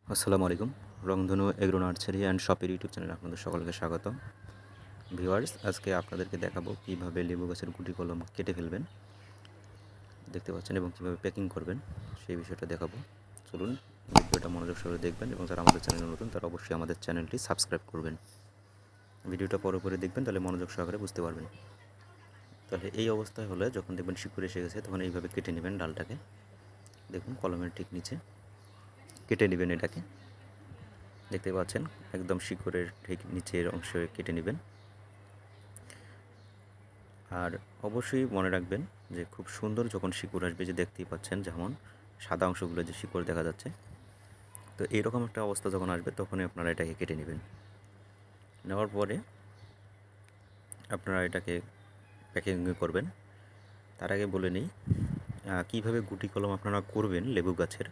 আসসালামু আলাইকুম। রংধনু এগ্রো নার্সারি অ্যান্ড শপের ইউটিউব চ্যানেলে আপনাদের সকলকে স্বাগত। ভিউয়ার্স, আজকে আপনাদেরকে দেখাবো কীভাবে লেবু গাছের গুটি কলম কেটে ফেলবেন, দেখতে পাচ্ছেন, এবং কীভাবে প্যাকিং করবেন সেই বিষয়টা দেখাবো। চলুন ভিডিওটা মনোযোগ সহকারে দেখবেন, এবং যারা আমাদের চ্যানেলে নতুন তারা অবশ্যই আমাদের চ্যানেলটি সাবস্ক্রাইব করবেন। ভিডিওটা পরে দেখবেন, তাহলে মনোযোগ সহকারে বুঝতে পারবেন। তাহলে এই অবস্থায় হলে যখন দেখবেন শিকড় এসে গেছে, তখন এইভাবে কেটে নেবেন ডালটাকে। দেখুন কলমের ঠিক নিচে কেটে নেবেন এটাকে, দেখতে পাচ্ছেন একদম শিকড়ের ঠিক নিচের অংশে কেটে নেবেন। আর অবশ্যই মনে রাখবেন যে খুব সুন্দর যখন শিকড় আসবে, যে দেখতেই পাচ্ছেন যেমন সাদা অংশগুলো যে শিকড় দেখা যাচ্ছে, তো এইরকম একটা অবস্থা যখন আসবে তখনই আপনারা এটাকে কেটে নেবেন। নেওয়ার পরে আপনারা এটাকে প্যাকিং করবেন। তার আগে বলে নিই কীভাবে গুটি কলম আপনারা করবেন লেবু গাছের,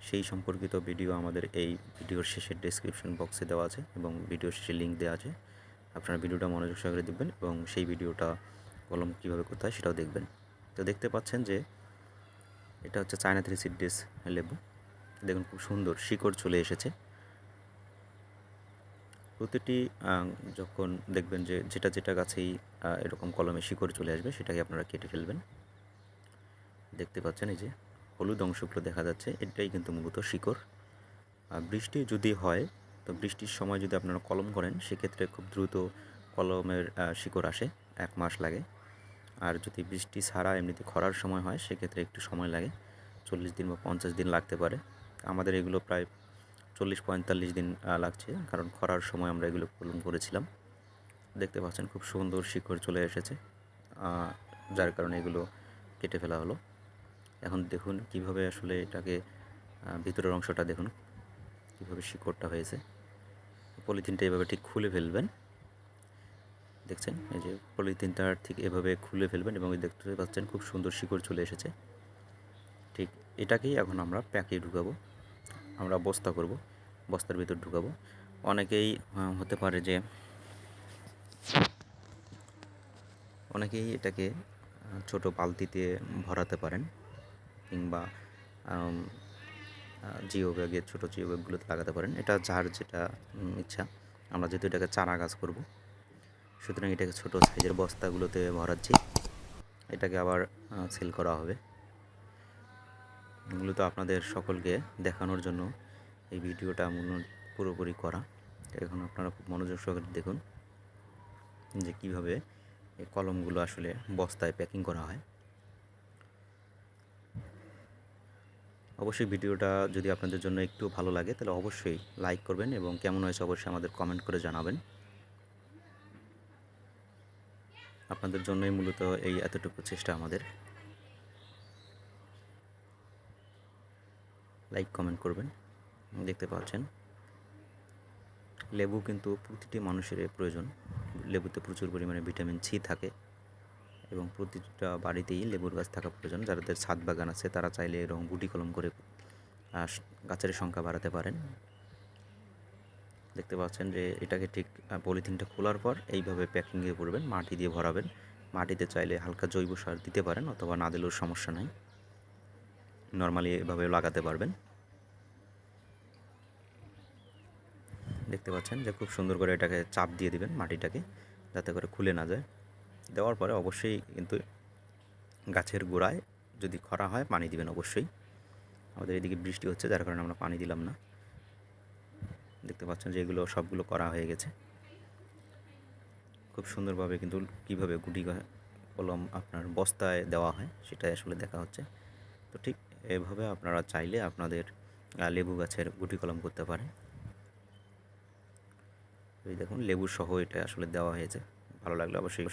সেই সম্পর্কিত ভিডিও আমাদের এই ভিডিওর শেষে ডেসক্রিপশন বক্সে দেওয়া আছে, এবং ভিডিওর শেষে লিঙ্ক দেওয়া আছে। আপনারা ভিডিওটা মনোযোগ সহকারে দেখবেন এবং সেই ভিডিওটা কলম কীভাবে করতে হয় সেটাও দেখবেন। তো দেখতে পাচ্ছেন যে এটা হচ্ছে চায়না 3 সিডলেস লেবু। দেখুন খুব সুন্দর শিকড় চলে এসেছে। প্রতিটি যখন দেখবেন যে যেটা গাছেই এরকম কলমে শিকড় চলে আসবে, সেটাকে আপনারা কেটে ফেলবেন। দেখতে পাচ্ছেন এই যে হলুদ অংশগুলো দেখা যাচ্ছে, এটাই কিন্তু মূলত শিকড়। বৃষ্টি যদি হয়, তো বৃষ্টির সময় যদি আপনারা কলম করেন, সেক্ষেত্রে খুব দ্রুত কলমের শিকড় আসে, 1 মাস লাগে। আর যদি বৃষ্টি ছাড়া এমনিতে খরার সময় হয়, সেক্ষেত্রে একটু সময় লাগে, 40 দিন বা 50 দিন লাগতে পারে। আমাদের এগুলো প্রায় 40-45 দিন লাগছে, কারণ খরার সময় আমরা এগুলো কলম করেছিলাম। দেখতে পাচ্ছেন খুব সুন্দর শিকড় চলে এসেছে, যার কারণে এগুলো কেটে ফেলা হলো। এখন দেখুন কিভাবে আসলে এটাকে ভিতরের অংশটা দেখুন কীভাবে শিকড়টা হয়েছে। পলিথিনটা এভাবে ঠিক খুলে ফেলবেন, দেখছেন এই যে পলিথিনটা ঠিক এভাবে খুলে ফেলবেন, এবং দেখতে পাচ্ছেন খুব সুন্দর শিকড় চলে এসেছে। ঠিক এটাকেই এখন আমরা প্যাকে ঢুকাবো, আমরা বস্তা করব, বস্তার ভিতর ঢুকাবো। অনেকেই হতে পারে যে অনেকেই এটাকে ছোট বালতিতে ভরাতে পারেন, কিংবা জিও ব্যাগে, ছোটো জিও ব্যাগগুলোতে লাগাতে পারেন। এটা যার যেটা ইচ্ছা। আমরা যেহেতু এটাকে চারা গাছ করব, সুতরাং এটাকে ছোটো সাইজের বস্তাগুলোতে ভরাচ্ছি। এটাকে আবার সেল করা হবে। মূলত আপনাদের সকলকে দেখানোর জন্য এই ভিডিওটা পুরোপুরি করা। এখন আপনারা খুব মনোযোগ সহকারে দেখুন যে কীভাবে এই কলমগুলো আসলে বস্তায় প্যাকিং করা হয়। অবশ্যই ভিডিওটা যদি আপনাদের জন্য একটু ভালো লাগে, তাহলে অবশ্যই লাইক করবেন, এবং কেমন হয়েছে অবশ্যই আমাদের কমেন্ট করে জানাবেন। আপনাদের জন্যই মূলত এই এতটুকু চেষ্টা আমাদের। লাইক কমেন্ট করবেন। দেখতে পাচ্ছেন লেবু কিন্তু প্রতিটি মানুষের প্রয়োজন। লেবুতে প্রচুর পরিমাণে ভিটামিন সি থাকে, এবং প্রতিটা বাড়িতেই লেবুর গাছ থাকা প্রয়োজন। যাদের ছাদ বাগান আছে তারা চাইলে এরকম গুটি কলম করে গাছের সংখ্যা বাড়াতে পারেন। দেখতে পাচ্ছেন যে এটাকে ঠিক পলিথিনটা খোলার পর এইভাবে প্যাকিংয়ে করবেন, মাটি দিয়ে ভরাবেন। মাটিতে চাইলে হালকা জৈব সার দিতে পারেন, অথবা না দিলেও সমস্যা নাই, নর্মালি এভাবে লাগাতে পারবেন। দেখতে পাচ্ছেন যে খুব সুন্দর করে এটাকে চাপ দিয়ে দিবেন মাটিটাকে, যাতে করে খুলে না যায়। দেওয়ার পরে অবশ্যই কিন্তু গাছের গোড়ায় যদি খরা হয় পানি দিবেন অবশ্যই। আমাদের এদিকে বৃষ্টি হচ্ছে, যার কারণে আমরা পানি দিলাম না। দেখতে পাচ্ছেন যে এগুলো সবগুলো করা হয়ে গেছে খুব সুন্দরভাবে। কিন্তু কীভাবে গুটি কলম আপনার বস্তায় দেওয়া হয় সেটাই আসলে দেখা হচ্ছে। তো ঠিক এভাবে আপনারা চাইলে আপনাদের লেবু গাছের গুটি কলম করতে পারেন। এই দেখুন লেবু সহ এটা আসলে দেওয়া হয়েছে। ভালো লাগলে অবশ্যই